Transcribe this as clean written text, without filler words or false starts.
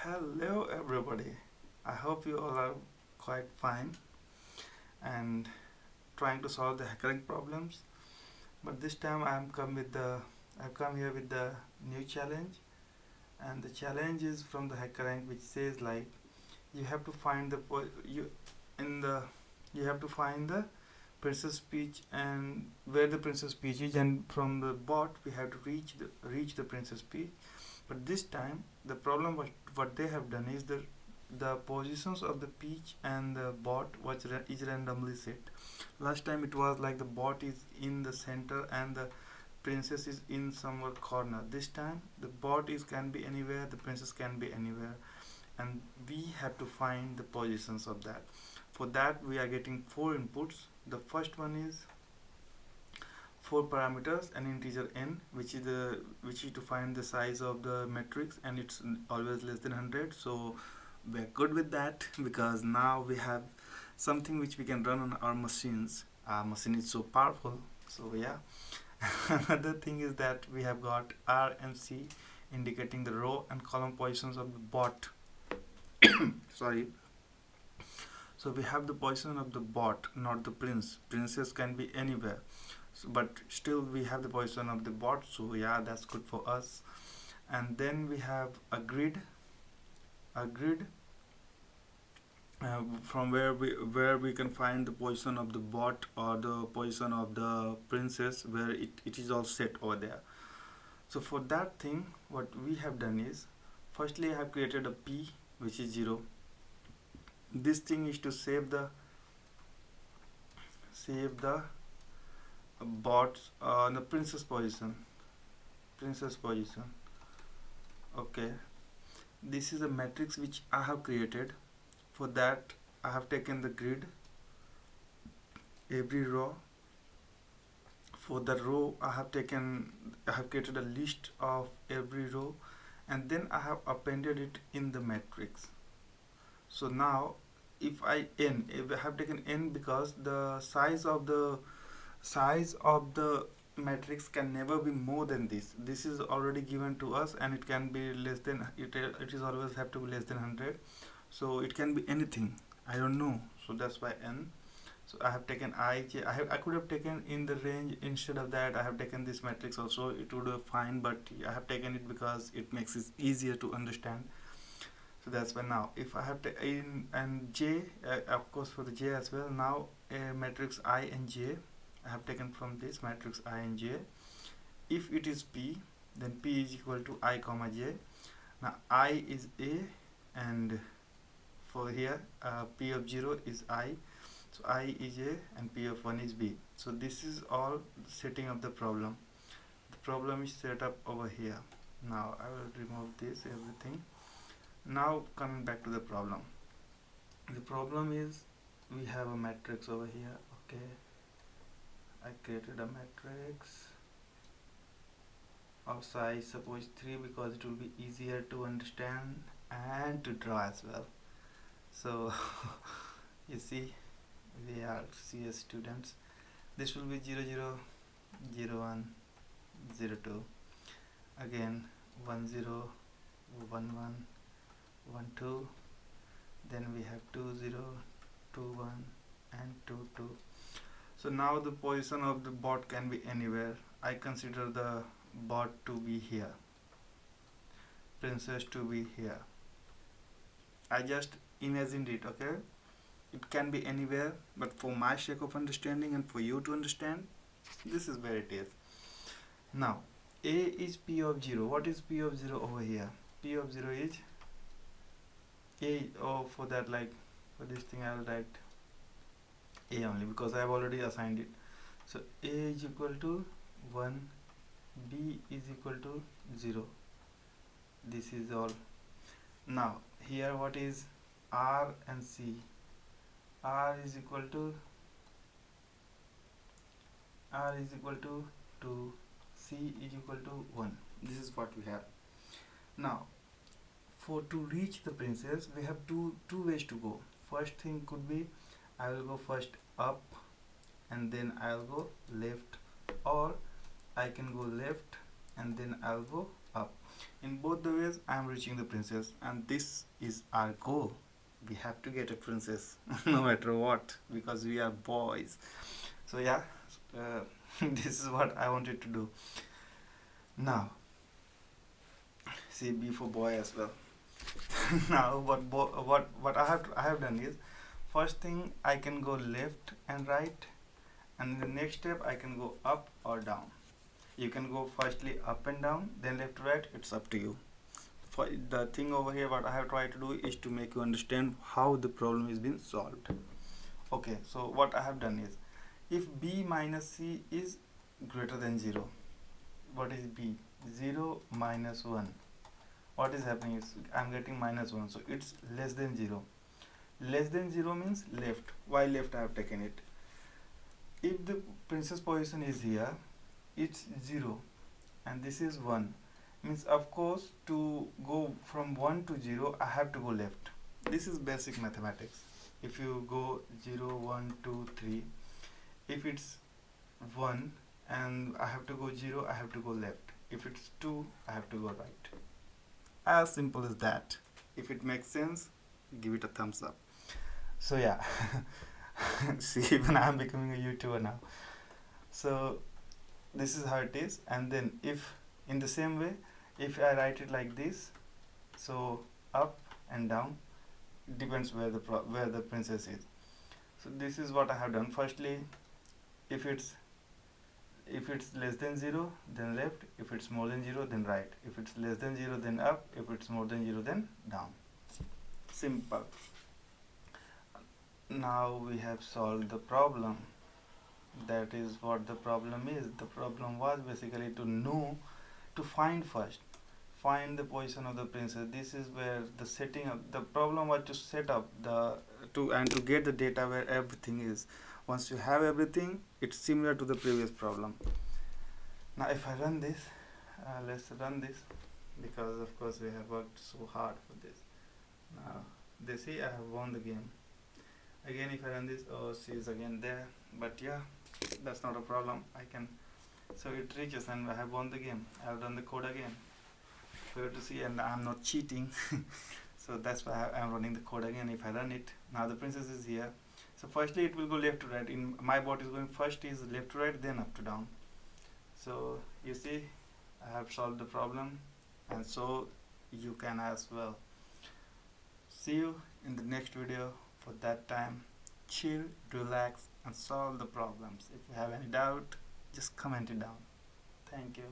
Hello, everybody. I hope you all are quite fine and trying to solve the hackering problems. But this time I've come here with the new challenge, and the challenge is from the Hackerrank, which says like you have to find the you in the you have to find the princess peach and where the princess peach is, and from the bot we have to reach the princess peach. But this time the problem what they have done is the positions of the peach and the bot is randomly set. Last time it was like the bot is in the center and the princess is in somewhere corner. This time the bot is can be anywhere, the princess can be anywhere, and we have to find the positions of that. For that we are getting four inputs. The first one is four parameters, an integer n, which is to find the size of the matrix, and it's always less than 100. So we're good with that because now we have something which we can run on our machines. Our machine is so powerful. So yeah. Another thing is that we have got R and C indicating the row and column positions of the bot. Sorry. So we have the position of the bot, not the princess can be anywhere, so, but still we have the position of the bot, so yeah, that's good for us. And then we have a grid from where we can find the position of the bot or the position of the princess, where it is all set over there. So for that thing what we have done is, firstly I have created a p which is 0. This thing is to save the bots the princess position. Okay, this is a matrix which I have created. For that I have taken the grid, every row. For the row I have created a list of every row, and then I have appended it in the matrix. So now if I have taken n because the size of the matrix can never be more than this is already given to us, and it can be less than it is always have to be less than 100. So it can be anything, I don't know, so that's why n. So I have taken I could have taken in the range. Instead of that I have taken this matrix also, it would have fine, but I have taken it because it makes it easier to understand. So that's why now if I have in and j, of course for the j as well. Now a matrix I and j I have taken from this matrix I and j. If it is p, then p is equal to I comma j. Now I is a, and for here p of 0 is I, so I is a and p of 1 is b. So this is all setting up the problem. The problem is set up over here. Now I will remove this everything. Now coming back to the problem. The problem is we have a matrix over here. Okay, I created a matrix of size, suppose 3, because it will be easier to understand and to draw as well. So you see, we are CS students. This will be 0 0 0 1 0 2, again 1 0 1 1 1 2, then we have 2 0 2 1 and 2 2. So now the position of the bot can be anywhere. I consider the bot to be here, princess to be here. I just imagined it. Okay, it can be anywhere, but for my sake of understanding and for you to understand, this is where it is. Now a is p of 0. What is p of 0 over here? P of 0 is a. Oh, for that, like for this thing I will write a only because I have already assigned it. So a is equal to 1, b is equal to 0. This is all. Now here what is r and c? r is equal to 2, c is equal to 1. This is what we have. Now for to reach the princess we have two ways to go. First thing could be I will go first up and then I'll go left, or I can go left and then I'll go up. In both the ways I am reaching the princess, and this is our goal. We have to get a princess no matter what, because we are boys. So yeah, uh, this is what I wanted to do. Now see, B for boy as well. Now what I have done is, first thing I can go left and right, and the next step I can go up or down. You can go firstly up and down, then left to right, it's up to you. For the thing over here, what I have tried to do is to make you understand how the problem is being solved. Okay, so what I have done is, if b minus c is greater than 0, what is b? 0 minus 1. What is happening is, I'm getting minus 1, so it's less than 0. Less than 0 means left. Why left I have taken it? If the princess position is here, it's 0 and this is 1, means of course to go from 1 to 0 I have to go left. This is basic mathematics. If you go 0 1 2 3, if it's 1 and I have to go 0, I have to go left. If it's 2, I have to go right. As simple as that. If it makes sense, give it a thumbs up. So yeah, see, even I am becoming a YouTuber now. So this is how it is. And then if in the same way, if I write it like this, so up and down, depends where the princess is. So this is what I have done. Firstly, if it's less than 0, then left. If it's more than 0, then right. If it's less than 0, then up. If it's more than 0, then down. Simple. Now we have solved the problem. That is what the problem is. The problem was basically to find first, find the position of the princess. This is where the setting up, the problem was to set up to get the data where everything is. Once you have everything, it's similar to the previous problem. Now if I run this, let's run this, because of course we have worked so hard for this. Now they see I have won the game. Again if I run this, oh, she is again there, but yeah, that's not a problem. I can, so it reaches and I have won the game. I'll run the code again for you to see, and I'm not cheating. So that's why I'm running the code again. If I run it, now the princess is here. So firstly it will go left to right. In my bot is going first is left to right, then up to down. So you see, I have solved the problem, and so you can as well. See you in the next video. For that time, chill, relax and solve the problems. If you have any doubt, just comment it down. Thank you.